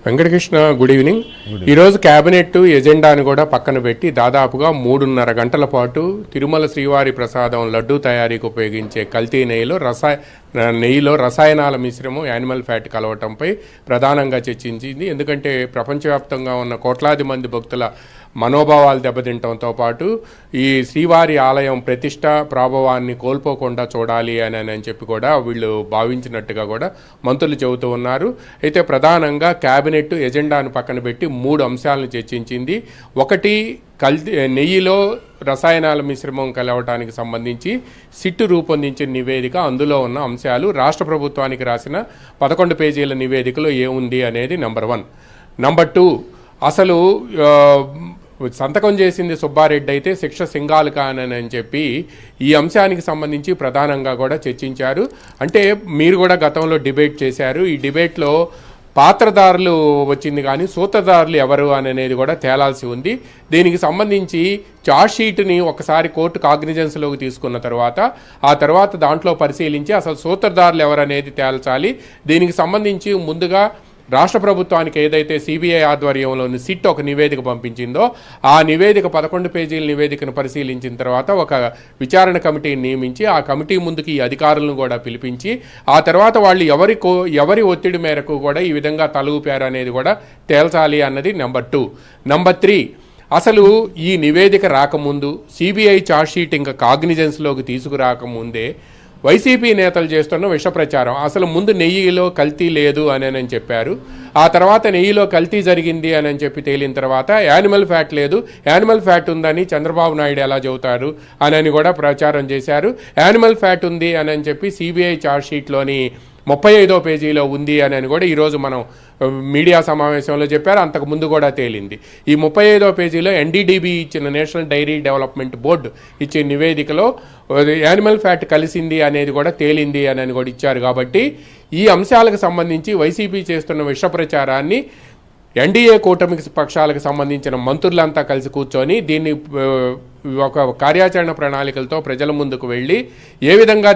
Venkatakrishna, good evening. ఈరోజు cabinet ఎజెండాను కూడా పక్కన పెట్టి దాదాపుగా 3.5 గంటల పాటు తిరుమల శ్రీవారి ప్రసాదం లడ్డూ తయారీకి ఉపయోగించే కల్తీ నెయ్యిలో రసాయనాల మిశ్రమం యానిమల్ ఫ్యాట్ కలవటంపై ప్రధానంగా చర్చించింది. ఎందుకంటే ప్రపంచవ్యాప్తంగా ఉన్న కోట్లాది మంది భక్తుల మనోభావాలు దెబ్బతింటంతో పాటు ఈ శ్రీవారి ఆలయం ప్రతిష్ట ప్రాభవాన్ని కోల్పోకుండా చూడాలి అని చెప్పి కూడా వీళ్ళు భావించినట్టుగా కూడా మంత్రులు చెబుతూ ఉన్నారు. అయితే ప్రధానంగా క్యాబినెట్ ఎజెండాను పక్కన పెట్టి 3 అంశాలను చర్చించింది. ఒకటి, నెయ్యిలో రసాయనాల మిశ్రమం కలవటానికి సంబంధించి సిట్టు రూపొందించిన నివేదిక, అందులో ఉన్న అంశాలు, రాష్ట్ర ప్రభుత్వానికి రాసిన 11 పేజీల నివేదికలో ఏముంది అనేది నెంబర్ 1. నెంబర్ 2, అసలు సంతకం చేసింది సుబ్బారెడ్డి అయితే శిక్ష సింగాల్ ఖాన్ అని చెప్పి ఈ అంశానికి సంబంధించి ప్రధానంగా కూడా చర్చించారు. అంటే మీరు కూడా గతంలో డిబేట్ చేశారు. ఈ డిబేట్లో పాత్రదారులు వచ్చింది కానీ సూత్రధారులు ఎవరు అనేది కూడా తేలాల్సి ఉంది. దీనికి సంబంధించి చార్జ్ షీట్ని ఒకసారి కోర్టు కాగ్నిజెన్స్లోకి తీసుకున్న తర్వాత ఆ తర్వాత దాంట్లో పరిశీలించి అసలు సూత్రధారులు ఎవరు అనేది తేల్చాలి. దీనికి సంబంధించి ముందుగా రాష్ట్ర ప్రభుత్వానికి ఏదైతే సిబిఐ ఆధ్వర్యంలోని సిట్ ఒక నివేదిక పంపించిందో ఆ నివేదిక 11 పేజీల నివేదికను పరిశీలించిన తర్వాత ఒక విచారణ కమిటీని నియమించి ఆ కమిటీ ముందుకు ఈ అధికారులను కూడా పిలిపించి ఆ తర్వాత వాళ్ళు ఎవరి ఒత్తిడి మేరకు కూడా ఈ విధంగా తలూపారు అనేది కూడా తేల్చాలి అన్నది నెంబర్ 2. నెంబర్ 3, అసలు ఈ నివేదిక రాకముందు సిబిఐ ఛార్జ్షీట్ ఇంకా కాగ్నిజెన్స్లోకి తీసుకురాకముందే వైసీపీ నేతలు చేస్తున్న విష ప్రచారం, అసలు ముందు నెయ్యిలో కల్తీ లేదు అని చెప్పారు. ఆ తర్వాత నెయ్యిలో కల్తీ జరిగింది అని చెప్పి తేలిన తర్వాత యానిమల్ ఫ్యాట్ లేదు, యానిమల్ ఫ్యాట్ ఉందని చంద్రబాబు నాయుడు ఎలా చెబుతారు అని కూడా ప్రచారం చేశారు. యానిమల్ ఫ్యాట్ ఉంది అని చెప్పి సిబిఐ ఛార్జ్షీట్లోని 35వ పేజీలో ఉంది అని కూడా ఈరోజు మనం మీడియా సమావేశంలో చెప్పారు. అంతకు ముందు కూడా తేలింది. ఈ 35వ పేజీలో ఎన్డీడీబీ ఇచ్చిన నేషనల్ డైరీ డెవలప్మెంట్ బోర్డు ఇచ్చిన నివేదికలో యానిమల్ ఫ్యాట్ కలిసింది అనేది కూడా తేలింది అని కూడా ఇచ్చారు. కాబట్టి ఈ అంశాలకు సంబంధించి వైసీపీ చేస్తున్న విష ప్రచారాన్ని ఎన్డీఏ కూటమికి పక్షాలకు సంబంధించిన మంత్రులంతా కలిసి కూర్చొని దీన్ని ఒక కార్యాచరణ ప్రణాళికలతో ప్రజల ముందుకు వెళ్ళి ఏ విధంగా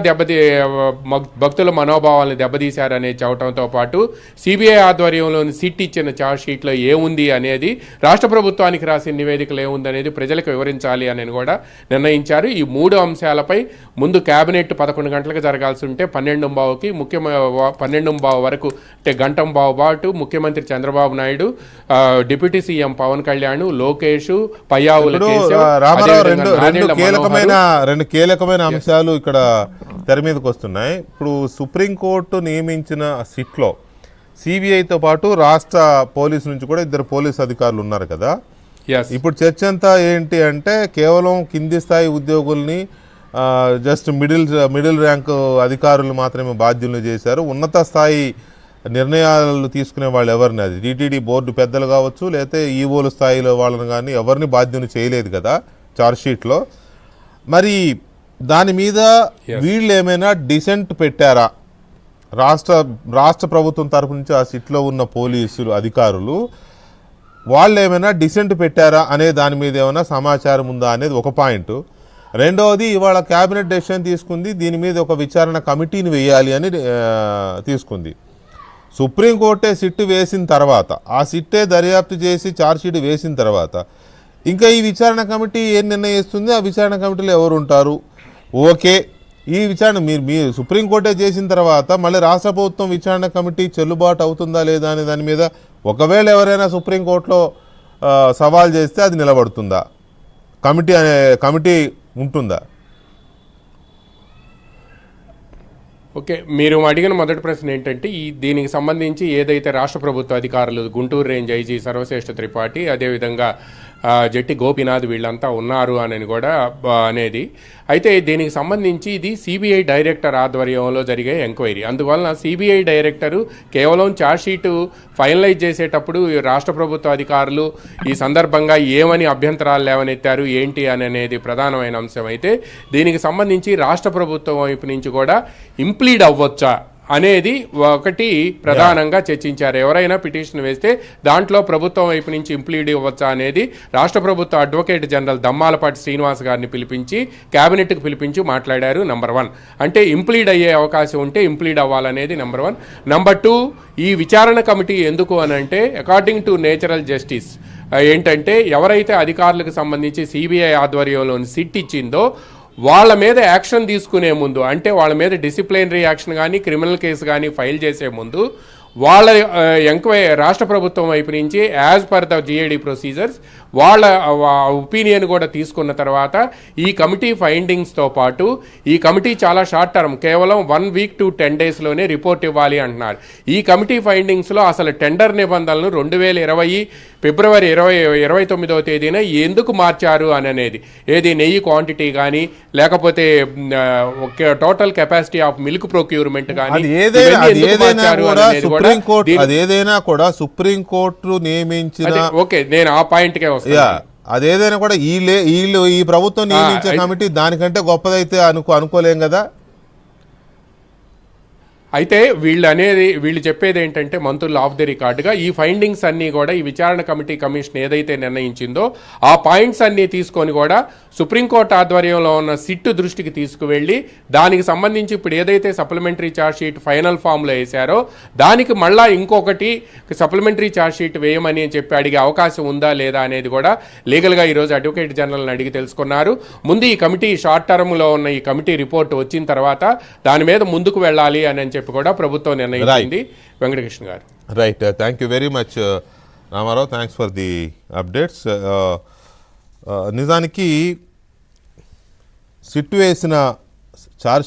భక్తుల మనోభావాలను దెబ్బతీశారనేది చెప్పడంతో పాటు సిబిఐ ఆధ్వర్యంలోని సిట్ ఇచ్చిన ఛార్జ్ షీట్లో ఏముంది అనేది, రాష్ట్ర ప్రభుత్వానికి రాసిన నివేదికలు ఏముంది అనేది ప్రజలకు వివరించాలి అని కూడా నిర్ణయించారు. ఈ 3 అంశాలపై ముందు క్యాబినెట్ 11 గంటలకు జరగాల్సి ఉంటే 12:15కి 12:15 వరకు అంటే గంటంబావు పాటు ముఖ్యమంత్రి చంద్రబాబు నాయుడు, డిప్యూటీ సీఎం పవన్ కళ్యాణ్, లోకేష్, పయ్యావుల రెండు కీలకమైన అంశాలు ఇక్కడ తెర మీదకి వస్తున్నాయి. ఇప్పుడు సుప్రీంకోర్టు నియమించిన సిట్లో సిబిఐతో పాటు రాష్ట్ర పోలీసు నుంచి కూడా 2 పోలీసు అధికారులు ఉన్నారు కదా. ఇప్పుడు చర్చ అంతా ఏంటి అంటే కేవలం కింది స్థాయి ఉద్యోగుల్ని జస్ట్ మిడిల్ ర్యాంక్ అధికారులు మాత్రమే బాధ్యులను చేశారు. ఉన్నత స్థాయి నిర్ణయాలు తీసుకునే వాళ్ళు ఎవరిని, అది టీటీడీ బోర్డు పెద్దలు కావచ్చు లేకపోతే ఈవోల స్థాయిలో వాళ్ళని కానీ ఎవరిని బాధ్యులు చేయలేదు కదా ఛార్జ్షీట్లో. మరి దాని మీద వీళ్ళు ఏమైనా డిసెంట్ పెట్టారా? రాష్ట్ర ప్రభుత్వం తరపు నుంచి ఆ సిట్లో ఉన్న పోలీసులు అధికారులు వాళ్ళు ఏమైనా డిసెంట్ పెట్టారా అనే దాని మీద ఏమైనా సమాచారం ఉందా అనేది ఒక పాయింట్. రెండవది, ఇవాళ క్యాబినెట్ డెసిషన్ తీసుకుంది, దీని మీద ఒక విచారణ కమిటీని వేయాలి అని తీసుకుంది. సుప్రీంకోర్టే సిట్టు వేసిన తర్వాత, ఆ సిట్టే దర్యాప్తు చేసి ఛార్జ్షీట్ వేసిన తర్వాత ఇంకా ఈ విచారణ కమిటీ ఏం నిర్ణయిస్తుంది, ఆ విచారణ కమిటీలో ఎవరు ఉంటారు? ఓకే, ఈ విచారణ మీరు సుప్రీంకోర్టే చేసిన తర్వాత మళ్ళీ రాష్ట్ర ప్రభుత్వం విచారణ కమిటీ చెల్లుబాటు అవుతుందా లేదా అనే దాని మీద ఒకవేళ ఎవరైనా సుప్రీంకోర్టులో సవాల్ చేస్తే అది నిలబడుతుందా? కమిటీ ఉంటుందా? ఓకే, మీరు అడిగిన మొదటి ప్రశ్న ఏంటంటే దీనికి సంబంధించి ఏదైతే రాష్ట్ర ప్రభుత్వ అధికారులు గుంటూరు రేంజ్ ఐజీ సర్వశ్రేష్ఠ త్రిపాఠి, అదేవిధంగా జట్టి గోపీనాథ్ వీళ్ళంతా ఉన్నారు అని కూడా అనేది. అయితే దీనికి సంబంధించి ఇది సిబిఐ డైరెక్టర్ ఆధ్వర్యంలో జరిగే ఎంక్వైరీ. అందువలన సిబిఐ డైరెక్టరు కేవలం ఛార్జ్షీటు ఫైనలైజ్ చేసేటప్పుడు రాష్ట్ర ప్రభుత్వ అధికారులు ఈ సందర్భంగా ఏమని అభ్యంతరాలు లేవనెత్తారు ఏంటి అనేది ప్రధానమైన అంశం. అయితే దీనికి సంబంధించి రాష్ట్ర ప్రభుత్వం వైపు నుంచి కూడా ఇంప్లీడ్ అవ్వచ్చా అనేది ఒకటి ప్రధానంగా చర్చించారు. ఎవరైనా పిటిషన్ వేస్తే దాంట్లో ప్రభుత్వం వైపు నుంచి ఇంప్లీడ్ ఇవ్వచ్చా అనేది రాష్ట్ర ప్రభుత్వ అడ్వకేట్ జనరల్ దమ్మాలపాటి శ్రీనివాస్ గారిని పిలిపించి క్యాబినెట్కి పిలిపించి మాట్లాడారు. నెంబర్ 1 అంటే ఇంప్లీడ్ అయ్యే అవకాశం ఉంటే ఇంప్లీడ్ అవ్వాలనేది నెంబర్ 1. నెంబర్ 2 ఈ విచారణ కమిటీ ఎందుకు అని అంటే అకార్డింగ్ టు నేచురల్ జస్టిస్ ఏంటంటే ఎవరైతే అధికారులకు సంబంధించి సిబిఐ ఆధ్వర్యంలోని సిట్ ఇచ్చిందో వాళ్ళ మీద యాక్షన్ తీసుకునే ముందు, అంటే వాళ్ళ మీద డిసిప్లినరీ యాక్షన్ కానీ క్రిమినల్ కేసు కానీ ఫైల్ చేసే ముందు వాళ్ళ ఎంక్వైరీ రాష్ట్ర ప్రభుత్వం వైపు నుంచి as per the GAD procedures వాళ్ళ ఒపీనియన్ కూడా తీసుకున్న తర్వాత ఈ కమిటీ ఫైండింగ్స్తో పాటు ఈ కమిటీ చాలా షార్ట్ టర్మ్, కేవలం 1 వీక్ to 10 డేస్లోనే రిపోర్ట్ ఇవ్వాలి అంటున్నారు. ఈ కమిటీ ఫైండింగ్స్లో అసలు టెండర్ నిబంధనలను 2020 ఫిబ్రవరి 29వ తేదీన ఎందుకు మార్చారు అని అనేది, ఏది నెయ్యి క్వాంటిటీ కానీ లేకపోతే total capacity of milk procurement కానీ అదేదైనా కూడా సుప్రీంకోర్టు నియమించిన, ఓకే నేను ఆ పాయింట్కే వస్తాను. అదేదైనా కూడా ఈ ప్రభుత్వం నియమించే కమిటీ దానికంటే గొప్పదైతే అనుకోలేం కదా. అయితే వీళ్ళు చెప్పేది ఏంటంటే మంత్రులు ఆఫ్ ది రికార్డుగా ఈ ఫైండింగ్స్ అన్నీ కూడా ఈ విచారణ కమిషన్ ఏదైతే నిర్ణయించిందో ఆ పాయింట్స్ అన్నీ తీసుకొని కూడా సుప్రీంకోర్టు ఆధ్వర్యంలో ఉన్న సిట్టు దృష్టికి తీసుకువెళ్ళి దానికి సంబంధించి ఇప్పుడు ఏదైతే సప్లిమెంటరీ ఛార్జ్ షీట్ ఫైనల్ ఫామ్లో వేశారో దానికి మళ్ళా ఇంకొకటి సప్లిమెంటరీ ఛార్జ్ షీట్ వేయమని చెప్పి అడిగే అవకాశం ఉందా లేదా అనేది కూడా లీగల్గా ఈరోజు అడ్వకేట్ జనరల్ని అడిగి తెలుసుకున్నారు. ముందు ఈ కమిటీ షార్ట్ టర్మ్లో ఉన్న ఈ కమిటీ రిపోర్ట్ వచ్చిన తర్వాత దాని మీద ముందుకు వెళ్ళాలి అని చెప్పి కూడా ప్రభుత్వం నిర్ణయించింది. వెంకటకృష్ణ గారు right, thank you very much Ramarao, thanks for the updates. నిజానికి సిట్టు వేసిన ఛార్జ్